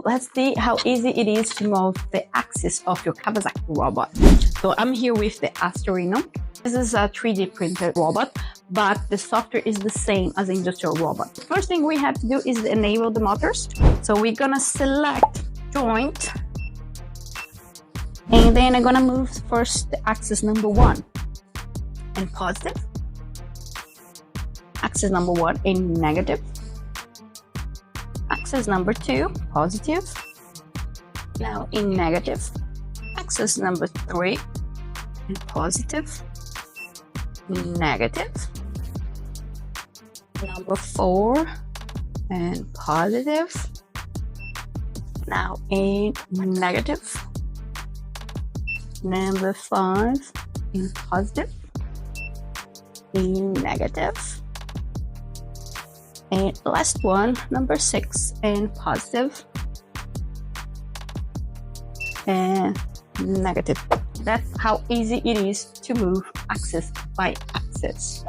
let's see how easy it is to move the axis of your Kawasaki robot. So I'm here with the Astorino. This is a 3D printed robot, but the software is the same as an industrial robot. The first thing we have to do is enable the motors. So we're gonna select joint, and then I'm gonna move first the axis number 1 in positive, axis number 1 in negative, axis number 2 positive, now in negative, axis number 3 in positive, negative, number 4 and positive, now in negative, number 5 in positive, in negative, and last one, number 6 in positive and negative. That's how easy it is to move axis by axis.